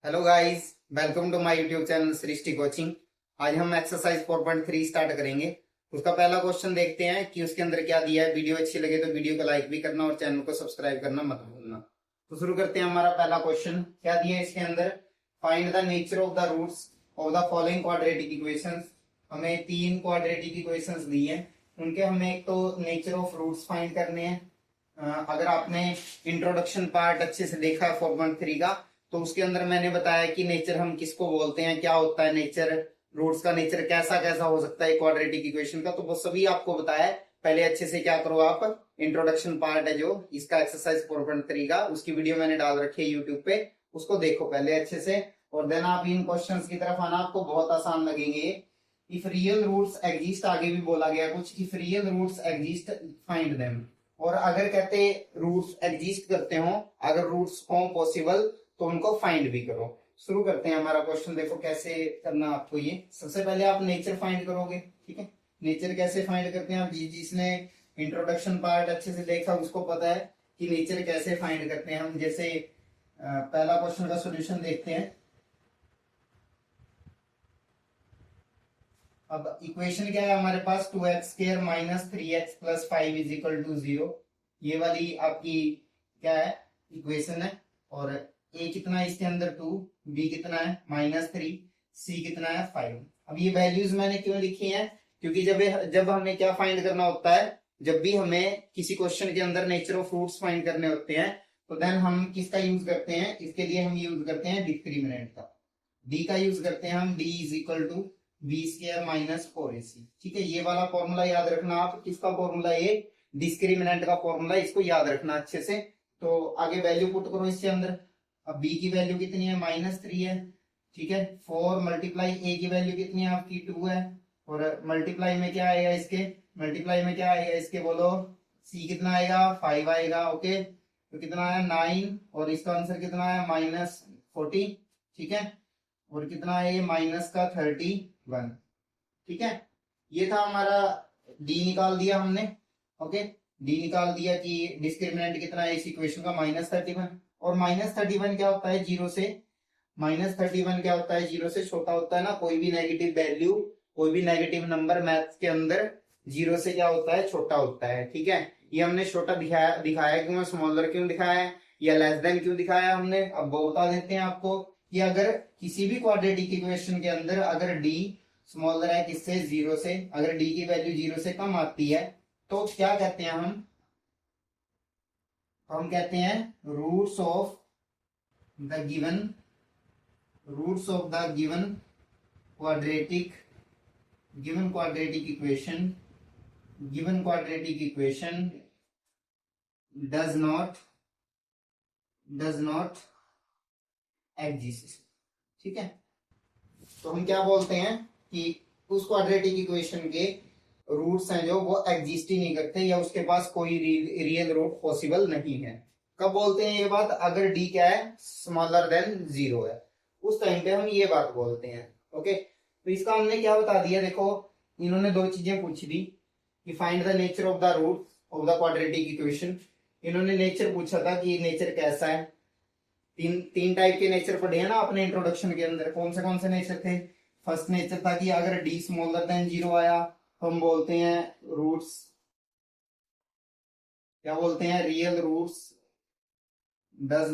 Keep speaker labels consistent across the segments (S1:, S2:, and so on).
S1: Hello guys, welcome to my YouTube channel Srishti coaching. आज हम exercise 4.3 start करेंगे। उसका पहला क्वेश्चन देखते हैं कि उसके अंदर क्या दिया है। वीडियो अच्छी लगे तो वीडियो को लाइक भी करना और चैनल को सब्सक्राइब करना मत भूलना। तो शुरू करते हैं। हमारा पहला क्वेश्चन क्या दिया है इसके अंदर, find the nature of the roots of the following quadratic equations. हमें 3 क्वाड्रेटिक इक्वेशंस दी हैं, उनके हमें एक तो नेचर ऑफ रूट्स फाइंड करने हैं। अगर आपने इंट्रोडक्शन पार्ट अच्छे से देखा है 4.3 का, तो उसके अंदर मैंने बताया कि नेचर हम किसको बोलते हैं, क्या होता है नेचर, रूट्स का नेचर कैसा कैसा हो सकता है क्वाड्रेटिक इक्वेशन का, तो वो सभी आपको बताया है। पहले अच्छे से क्या करो आप, इंट्रोडक्शन पार्ट है जो इसका एक्सरसाइज 4.3 का, उसकी वीडियो मैंने डाल रखी है यूट्यूब पे, उसको देखो पहले अच्छे से, और देन आप इन क्वेश्चंस की तरफ आना, आपको बहुत आसान लगेंगे। इफ रियल रूट्स एग्जिस्ट, आगे भी बोला गया कुछ, if real roots exist find them. और अगर कहते रूट्स एग्जिस्ट करते हो, अगर रूट्स हो पॉसिबल, तो उनको फाइंड भी करो। शुरू करते हैं हमारा क्वेश्चन। देखो कैसे करना आपको। ये सबसे पहले आप नेचर फाइंड करोगे, ठीक है। नेचर कैसे फाइंड करते हैं आप, जिसने इंट्रोडक्शन पार्ट अच्छे से देखा उसको पता है कि नेचर कैसे फाइंड करते हैं हम। जैसे पहला क्वेश्चन का सोल्यूशन देखते हैं। अब इक्वेशन क्या है हमारे पास, 2x² - 3x + 5 = 0। ये वाली आपकी क्या है, इक्वेशन है। और a कितना है इसके अंदर 2, b कितना है -3, c कितना है 5। अब ये वैल्यूज मैंने क्यों लिखी हैं, क्योंकि जब हमें क्या फाइंड करना होता है, जब भी हमें किसी क्वेश्चन के अंदर नेचर ऑफ रूट्स फाइंड करने होते हैं, तो देन हम किसका यूज करते हैं, इसके लिए हम यूज करते हैं डिस्क्रिमिनेंट का। d का यूज करते हैं हम, d = b² - 4ac। ठीक है, ये वाला फॉर्मूला याद रखना आप। किसका फॉर्मूला, ये डिस्क्रिमिनेंट का फॉर्मूला, इसको याद रखना अच्छे से। तो आगे वैल्यू पुट करो इसके अंदर। अब b की वैल्यू कितनी है, -3 है, ठीक है। 4 मल्टीप्लाई a की वैल्यू कितनी है आपकी, 2 है। और मल्टीप्लाई में क्या आएगा इसके, मल्टीप्लाई में क्या आएगा इसके, बोलो। c कितना आएगा, 5 आएगा, ओके। तो कितना है 9, और इसका आंसर कितना है -40, ठीक है। और कितना है ये -31, ठीक है। ये था हमारा, d निकाल दिया हमने, ओके। d निकाल दिया कि डिस्क्रिमिनेंट कितना है इस इक्वेशन का, -31। और -31 क्या होता है, 0 से, -31 क्या होता है, 0 से छोटा होता है ना। कोई भी नेगेटिव वैल्यू, कोई भी नेगेटिव नंबर मैथ्स के अंदर 0 से क्या होता है, छोटा होता है, ठीक है। ये हमने छोटा दिखाया क्यों, स्मॉलर क्यों दिखाया है, या लेस देन क्यों दिखाया हमने, अब वो बता देते हैं आपको। कि अगर किसी भी क्वाड्रेटिक इक्वेशन के अंदर अगर d स्मॉलर है किससे, 0 से, अगर d की वैल्यू 0 से कम आती है, तो क्या कहते हैं हम कहते हैं roots of the given quadratic equation does not exist, ठीक है। तो हम क्या बोलते हैं कि उस क्वाड्रेटिक इक्वेशन के रूट्स हैं जो वो एग्जिस्ट ही नहीं करते, या उसके पास कोई रियल रूट पॉसिबल नहीं है। कब बोलते हैं ये बात, अगर d क्या है, स्मॉलर देन 0 है, उस टाइम पे हम ये बात बोलते हैं, ओके। तो इसका हमने क्या बता दिया, देखो इन्होंने 2 चीजें पूछी थी कि find the nature of the root of the quadratic equation. इन्होंने नेचर पूछा था कि नेचर कैसा है। तीन टाइप के नेचर पढ़े हैं ना अपने इंट्रोडक्शन के अंदर। कौन से नेचर थे, फर्स्ट नेचर था कि अगर d स्मॉलर देन 0 आया तो हम बोलते हैं रूट्स, क्या बोलते हैं, real roots does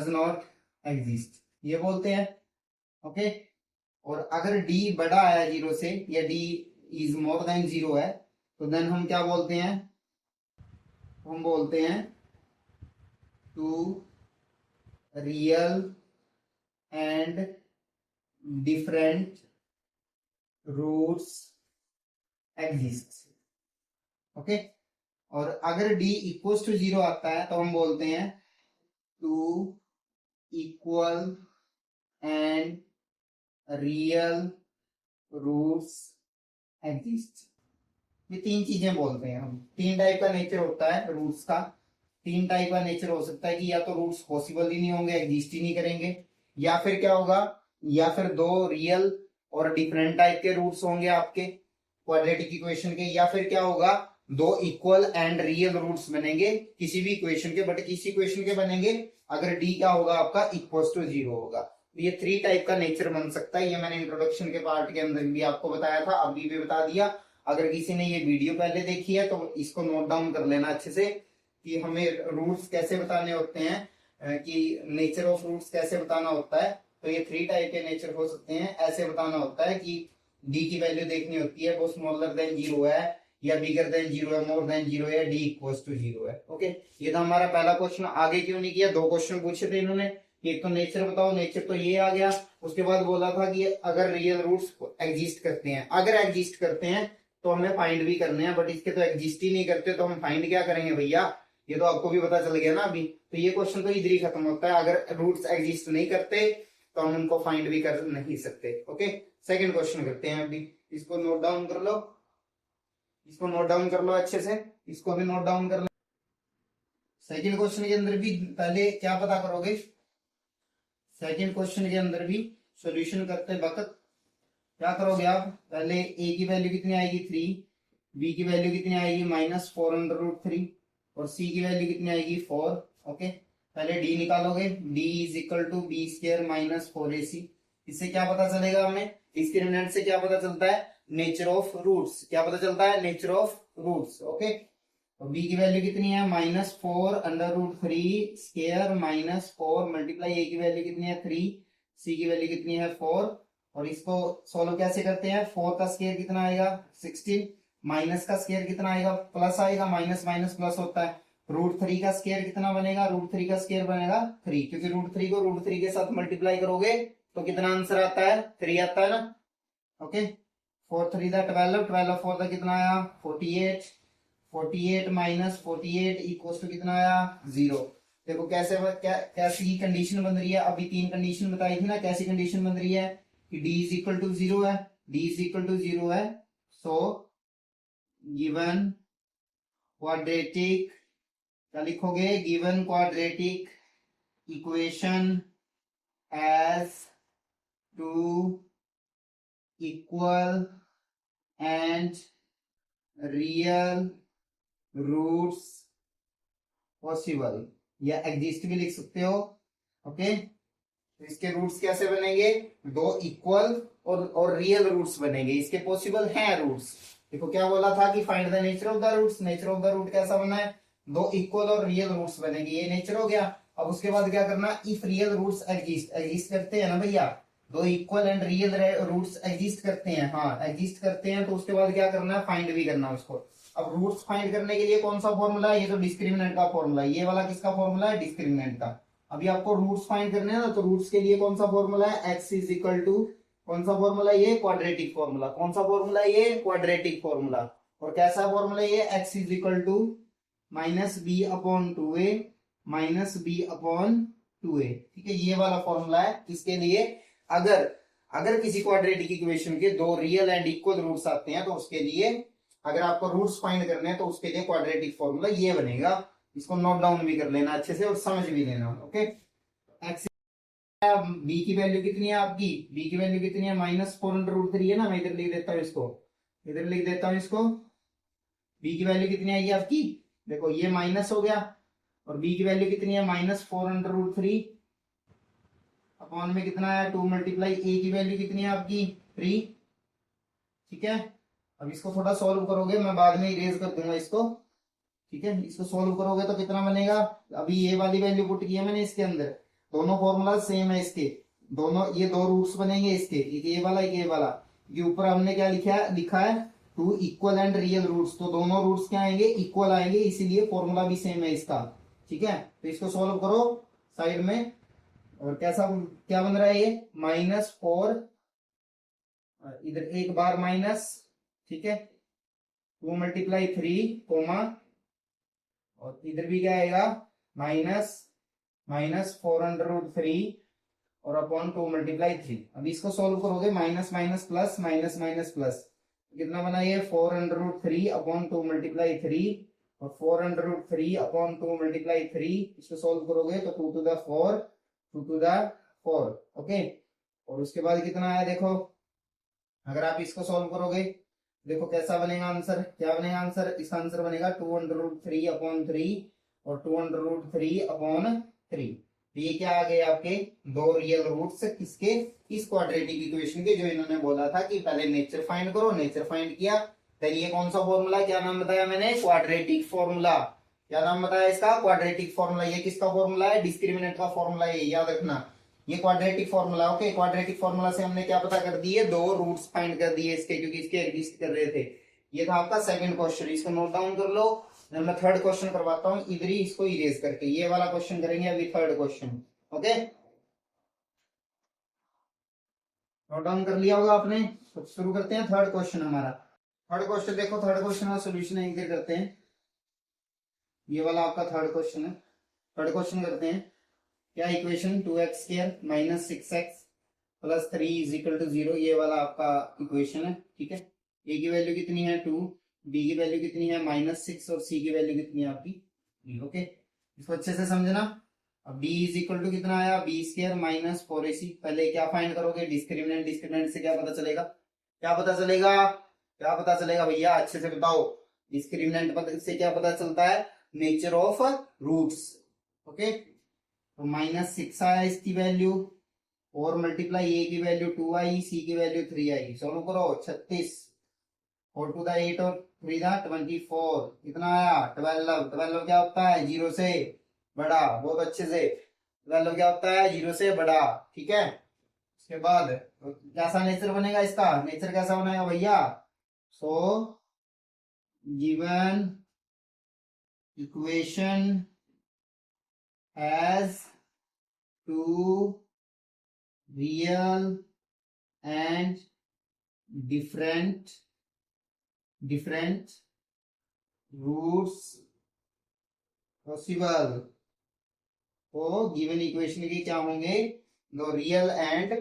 S1: not exist, ये बोलते हैं, ओके। और अगर d बड़ा आया 0 से, या d इज मोर देन 0 है, तो देन हम क्या बोलते हैं, हम बोलते हैं two real and different roots exist, okay. और अगर d = 0 आता है तो हम बोलते हैं two equal and real roots exist. ये 3 चीजें बोलते हैं हम। 3 टाइप का नेचर होता है रूट्स का। 3 टाइप का नेचर हो सकता है कि या तो रूट्स पॉसिबल ही नहीं होंगे, एग्जिस्ट ही नहीं करेंगे, या फिर क्या होगा, या फिर 2 रियल और डिफरेंट टाइप के रूट्स होंगे आपके क्वाड्रेटिक इक्वेशन के, या फिर क्या होगा, 2 इक्वल एंड रियल रूट्स बनेंगे किसी भी इक्वेशन के। बट किसी इक्वेशन के बनेंगे अगर डी क्या होगा आपका इक्वल टू 0 होगा। तो ये 3 टाइप का नेचर बन सकता है। ये मैंने इंट्रोडक्शन के पार्ट के अंदर भी आपको बताया था, अभी भी बता दिया। अगर किसी ने ये वीडियो पहले देखी है तो इसको नोट डाउन कर लेना अच्छे से कि हमें रूट्स कैसे बताने होते हैं, कि नेचर ऑफ रूट्स कैसे बताना होता है। तो ये 3 टाइप के नेचर हो सकते हैं। ऐसे बताना होता है कि डी की वैल्यू देखनी होती है वो स्मॉलर देन 0 है या बिगर देन 0 है, मोर देन 0 है, डी इक्वल टू 0 है। ओके, ये था हमारा पहला क्वेश्चन। आगे क्यों नहीं किया, 2 क्वेश्चन पूछे थे इन्होंने। एक तो नेचर बताओ, नेचर तो ये आ गया। उसके बाद बोला था कि अगर रियल रूट्स एग्जिस्ट करते हैं, अगर एग्जिस्ट करते हैं तो हमें फाइंड भी करने हैं, बट इसके तो एग्जिस्ट ही नहीं करते तो हम फाइंड क्या करेंगे भैया। ये तो आपको भी पता चल गया ना अभी। तो ये क्वेश्चन तो इधर ही खत्म होता है। अगर रूट्स एग्जिस्ट नहीं करते तो हम उनको फाइंड भी कर नहीं सकते। ओके, सेकंड क्वेश्चन करते हैं अभी। इसको नोट डाउन कर लो, इसको नोट डाउन कर लो अच्छे से, इसको भी नोट डाउन कर लो। सेकंड क्वेश्चन के अंदर भी पहले क्या पता करोगे, सेकंड क्वेश्चन के अंदर भी सॉल्यूशन करते वक्त क्या करोगे आप, पहले ए की वैल्यू कितनी आएगी 3, बी की वैल्यू कितनी आएगी -4√3 और सी की वैल्यू कितनी आएगी 4। ओके, पहले डी निकालोगे, D is equal to B square -4ac। इससे क्या पता चलेगा हमें, डिस्क्रिमिनेंट से क्या पता चलता है, नेचर ऑफ रूट्स। क्या पता चलता है, नेचर ऑफ रूट्स। ओके, और बी की वैल्यू कितनी है -4√3 स्क्वायर -4 मल्टीप्लाई ए की वैल्यू कितनी है 3, सी की वैल्यू कितनी है 4। और इसको सोल्व कैसे करते हैं, 4 का स्क्वायर कितना आएगा 16, माइनस का स्क्वायर कितना आएगा प्लस आएगा, माइनस माइनस प्लस होता है। √3 का स्क्वायर कितना बनेगा, √3 का स्क्वायर बनेगा 3, क्योंकि √3 को √3 के साथ मल्टीप्लाई करोगे तो कितना आंसर आता है 3 आता है ना। ओके, 4 3 12, 12 4 कितना आया 48, 48 -48 इक्वल टू कितना आया 0। देखो कैसे कैसी कंडीशन बन रही है, अभी 3 कंडीशन बताई थी ना, कैसी कंडीशन बन रही है कि d इज इक्वल टू 0 है, d इज इक्वल टू 0 है। सो गिवन क्वाड्रेटिक, क्या लिखोगे, given quadratic equation as 2 equal and real roots possible, या एग्जिस्ट भी लिख सकते हो। ओके, तो इसके रूट्स कैसे बनेंगे, 2 इक्वल और रियल रूट्स बनेंगे, इसके पॉसिबल हैं रूट्स। देखो क्या बोला था कि find the nature of the roots, nature of the root कैसा बना है, 2 इक्वल और रियल रूट्स बनेंगे, ये नेचर हो गया। अब उसके बाद क्या करना, if real roots exist, exist करते हैं ना भैया, 2 equal and real roots exist करते हैं, हाँ एग्जिस्ट करते हैं, तो उसके बाद क्या करना है, फाइंड भी करना है उसको। अब रूट्स फाइंड करने के लिए कौन सा फॉर्मूला है, ये तो डिस्क्रिमिनेंट का फॉर्मूला है, ये वाला किसका फॉर्मूला है, डिस्क्रिमिनेंट का। अभी आपको रूट्स फाइंड करने हैं ना, तो रूट्स के लिए कौन सा फॉर्मूला है, x इज इक्वल टू, कौन सा फॉर्मूला, ये क्वाड्रेटिक फॉर्मूला। कौन सा फॉर्मूला, ये क्वाड्रेटिक फॉर्मूला। और कैसा फॉर्मूला ये, x is equal to -b/2a -b/2a। ठीक है, ये वाला फॉर्मूला है किसके लिए, अगर किसी क्वाड्रेटिक इक्वेशन के 2 रियल एंड इक्वल रूट्स आते हैं तो उसके लिए, अगर आपको रूट्स फाइंड करने हैं तो उसके लिए क्वाड्रेटिक फॉर्मूला ये बनेगा। इसको नोट डाउन भी कर लेना अच्छे से और समझ भी लेना। ओके, एक्स बी की वैल्यू कितनी है आपकी, बी की वैल्यू कितनी है -4√3 है ना, मैं इधर लिख देता हूँ इसको, इधर लिख देता हूँ इसको। बी की वैल्यू कितनी आएगी आपकी, देखो ये माइनस हो गया, और बी की वैल्यू कितनी है -4√3 अपॉन में कितना है 2 मल्टीप्लाई ए की वैल्यू कितनी है आपकी 3। ठीक है, अब इसको थोड़ा सॉल्व करोगे, मैं बाद में इरेज कर दूंगा इसको। ठीक है, इसको सॉल्व करोगे तो कितना बनेगा, अभी ये वाली वैल्यू पुट की है मैंने इसके अंदर, दोनों फॉर्मूला सेम है इसके, दोनों ये 2 रूट्स बनेंगे इसके, एक ये वाला एक ये वाला। ये ऊपर हमने क्या लिखा है 2 इक्वल एंड रियल रूट्स, तो दोनों रूट्स क्या आएंगे, इक्वल आएंगे, इसीलिए फॉर्मूला भी सेम है इसका। ठीक है, तो इसको सॉल्व करो साइड में, और कैसा क्या बन रहा है ये -4, इधर एक बार माइनस, ठीक है 2 मल्टीप्लाई 3 कोमा, और इधर भी क्या आएगा -4√3 और अपॉन 2 मल्टीप्लाई 3। अब इसको सॉल्व करोगे minus minus plus minus minus plus, कितना बना ये 4√3 अपॉन 2 मल्टीप्लाई 3 और 4√3 अपॉन 2 मल्टीप्लाई 3। इसको सॉल्व करोगे तो 2 to the 4 2 to the 4। Okay, और उसके बाद कितना आया देखो, अगर आप इसको सॉल्व करोगे देखो कैसा बनेगा आंसर, क्या बनेगा आंसर, इसका आंसर बनेगा 2√3 अपॉन 3 और 2√3 अपॉन 3। तो ये क्या आ गए आपके दो रियल रूट्स किसके, इस क्वाड्रेटिक इक्वेशन के, जो इन्होंने बोला था कि पहले नेचर फाइंड करो, नेचर फाइंड किया। फिर ये कौन सा फॉर्मूला, क्या नाम बताया मैंने, क्वाड्रेटिक फॉर्मूला। क्या नाम बताया इसका, क्वाड्रेटिक फॉर्मूला। ये किसका फॉर्मूला है, डिस्क्रिमिनेंट का फॉर्मूला है, याद रखना। ये quadratic formula, okay. Quadratic formula से हमने क्या पता कर दिए, दो रूट्स फाइंड कर दिए इसके, क्योंकि इसके एग्जिस्ट कर रहे थे। ये था आपका सेकंड क्वेश्चन, इसको नोट डाउन कर लो। मैं थर्ड क्वेश्चन करवाता हूँ इधर ही, इसको इरेज करके ये वाला क्वेश्चन करेंगे अभी, third question, okay. Note down कर लिया होगा आपने, तो शुरू करते हैं थर्ड क्वेश्चन हमारा। थर्ड क्वेश्चन देखो, थर्ड क्वेश्चन का सोल्यूशन इधर करते हैं। ये वाला आपका थर्ड क्वेश्चन है। थर्ड क्वेश्चन करते हैं, क्या equation 2x² minus 6x plus 3 is equal to 0, ये वाला आपका इक्वेशन है, ठीक है। ए की वैल्यू कितनी है 2, बी की वैल्यू कितनी है -6 और सी की वैल्यू कितनी है आपकी 3, ओके। इसको अच्छे से समझना। अब b इज इक्वल टू कितना आया, b² माइनस 4ac। पहले क्या फाइंड करोगे, डिस्क्रिमिनेंट। डिस्क्रिमिनेंट से क्या पता चलेगा, क्या पता चलेगा, क्या पता चलेगा भैया, अच्छे से बताओ। डिस्क्रिमिनेंट से क्या पता चलता है, नेचर ऑफ रूट्स, ओके। तो -6 आया इसकी वैल्यू, और मल्टीप्लाई ए की वैल्यू 2 आई, सी की वैल्यू 3 आई। सॉल्व करो, 36 4 to the 8 और 3 the 24, कितना आया 12। 12 क्या होता है, 0 से बड़ा, बहुत अच्छे से। 12 क्या होता है, 0 से बड़ा, ठीक है। उसके बाद कैसा नेचर बनेगा इसका, नेचर कैसा बनेगा भैया, so given equation has two real and different roots possible। तो गिवन इक्वेशन के क्या होंगे, दो रियल एंड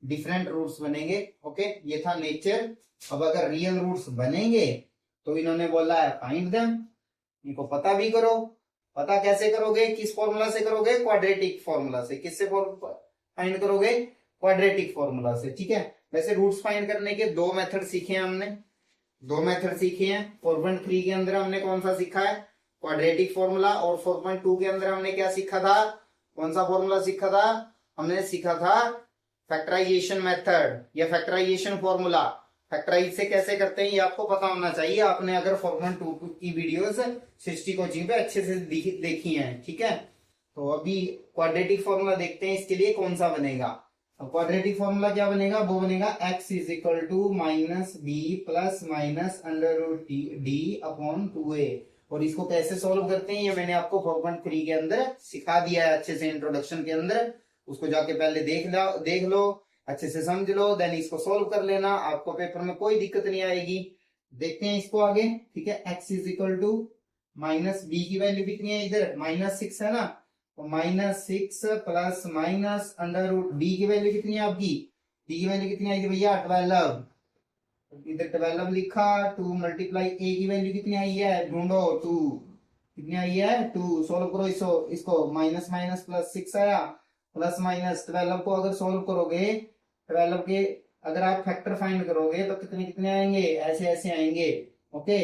S1: डिफरेंट रूट्स बनेंगे, ओके। ये था नेचर। अब अगर रियल रूट्स बनेंगे तो इन्होंने बोला है फाइंड देम, इनको पता भी करो। पता कैसे करोगे, किस फॉर्मूला से करोगे, क्वाड्रेटिक फॉर्मूला से। किससे फाइंड करोगे, क्वाड्रेटिक फॉर्मूला से, ठीक है। वैसे रूट्स फाइंड करने के दो मेथड सीखे हैं हमने, दो मेथड सीखे हैं। 4.3 के अंदर हमने कौन सा सीखा है, क्वाड्रेटिक फॉर्मूला। और 4.2 के अंदर हमने क्या सीखा था, कौन सा फॉर्मूला सीखा था, हमने सीखा था फैक्टराइजेशन मेथड या फैक्टराइजेशन फॉर्मूला। फैक्टराइज से कैसे करते हैं ये आपको पता होना चाहिए, आपने अगर 4.2 की वीडियोस 60 कोचिंग पे अच्छे से देखी हैं, ठीक है। तो अभी क्वाड्रेटिक फॉर्मूला देखते हैं, इसके लिए कौन सा बनेगा। अब क्वाड्रेटिक फॉर्मूला क्या बनेगा, वो बनेगा x is equal to minus B plus minus under root D upon 2a। और इसको कैसे सॉल्व करते हैं ये मैंने आपको 4.3 के अंदर सिखा दिया है अच्छे से, इंट्रोडक्शन के अंदर। उसको जाके पहले देख लो, अच्छे से समझ लो, देन इसको सॉल्व कर लेना, आपको पेपर में कोई दिक्कत नहीं आएगी। देखते हैं इसको आगे, ठीक है। x is equal to minus B की वैल्यू कितनी है, इधर -6 है ना, तो -6 plus minus under root D की वैल्यू कितनी है आपकी, डी की वैल्यू कितनी आएगी भैया 12। इधर 12 लिखा, 2 मल्टीप्लाई ए की वैल्यू कितनी आई है, ढूंढो 2 कितनी आई है 2। सोल्व करो इसको माइनस माइनस प्लस 6 आया, प्लस माइनस 12 को अगर सोल्व करोगे, 12 के अगर आप फैक्टर फाइंड करोगे तो कितने कितने आएंगे, ऐसे ऐसे आएंगे, ओके।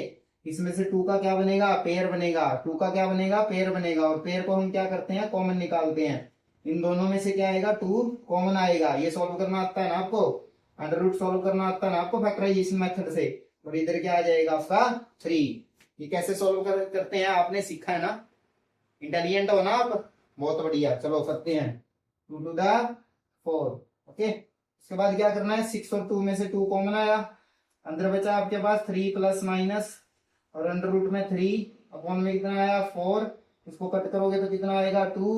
S1: इसमें से 2 का क्या बनेगा, पेयर बनेगा। 2 का क्या बनेगा, पेयर बनेगा। और पेयर को हम क्या करते हैं, कॉमन निकालते हैं। इन दोनों में से क्या आएगा, 2 कॉमन आएगा। ये सॉल्व करना आता है ना आपको, अंडर रूट सॉल्व करना आता है ना आपको फैक्टराइजेशन मेथड से। और इधर क्या आ जाएगा आपका 3। ये कैसे सॉल्व करते हैं आपने सीखा है ना, इंटेलिजेंट हो ना आप, बहुत बढ़िया। चलो करते हैं 2 to the 4, ओके। उसके बाद क्या करना है, 6 और 2 में से 2 कॉमन आया, अंदर बचा आपके पास 3 प्लस माइनस और अंडर रूट में 3 अपॉन में कितना आया 4। इसको कट करोगे तो कितना आएगा 2।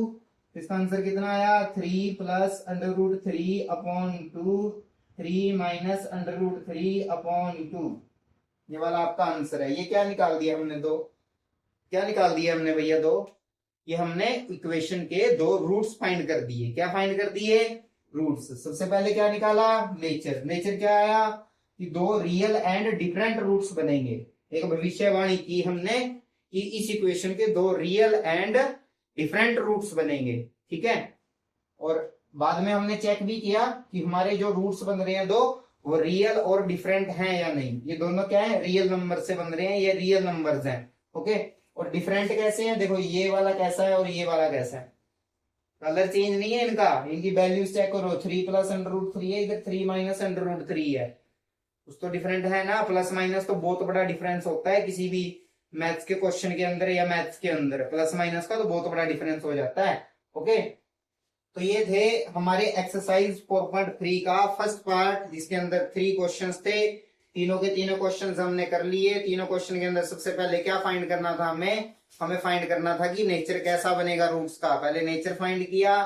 S1: इसका आंसर कितना आया 3 plus under root 3 upon 2, 3 minus under root 3 upon 2। ये वाला आपका आंसर है। ये क्या निकाल दिया हमने, दो क्या निकाल दिया हमने भैया, दो। ये हमने इक्वेशन के दो रूट्स फाइंड कर दिए। क्या फाइंड कर दिए, रूट्स। सबसे पहले क्या निकाला, नेचर। नेचर क्या आया कि दो रियल एंड डिफरेंट रूट्स बनेंगे। एक भविष्यवाणी की हमने कि इस इक्वेशन के दो रियल एंड डिफरेंट रूट्स बनेंगे, ठीक है। और बाद में हमने चेक भी किया कि हमारे जो रूट्स बन रहे हैं दो, वो रियल और डिफरेंट हैं या नहीं। ये दोनों क्या है, रियल नंबर से बन रहे हैं, ये रियल नंबर्स हैं, ओके। और डिफरेंट कैसे हैं, देखो ये वाला कैसा है और ये वाला कैसा है, कलर चेंज नहीं है इनका, इनकी वैल्यूज चेक करो, 3 प्लस अंडर रूट 3 है, इधर 3 माइनस अंडर रूट 3 है, कुछ तो डिफरेंट है ना। प्लस माइनस तो बहुत बड़ा डिफरेंस होता है किसी भी मैथ्स के क्वेश्चन के अंदर या मैथ्स के अंदर, प्लस माइनस का तो बहुत बड़ा डिफरेंस हो जाता है। ओके, तो ये थे हमारे एक्सरसाइज 4.3 का फर्स्ट पार्ट, जिसके अंदर 3 क्वेश्चंस थे। तीनों के तीनों क्वेश्चंस हमने कर लिए। तीनों क्वेश्चन के अंदर सबसे पहले क्या फाइंड करना था हमें फाइंड करना था कि नेचर कैसा बनेगा रूट्स का। पहले नेचर फाइंड किया,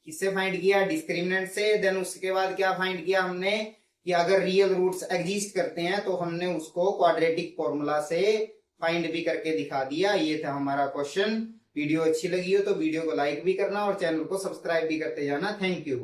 S1: किससे फाइंड किया, डिस्क्रिमिनेंट से। देन उसके बाद क्या फाइंड किया हमने कि अगर रियल रूट्स एग्जिस्ट करते हैं तो हमने उसको क्वाड्रेटिक फॉर्मूला से फाइंड भी करके दिखा दिया। ये था हमारा क्वेश्चन। वीडियो अच्छी लगी हो तो वीडियो को लाइक भी करना और चैनल को सब्सक्राइब भी करते जाना। Thank you.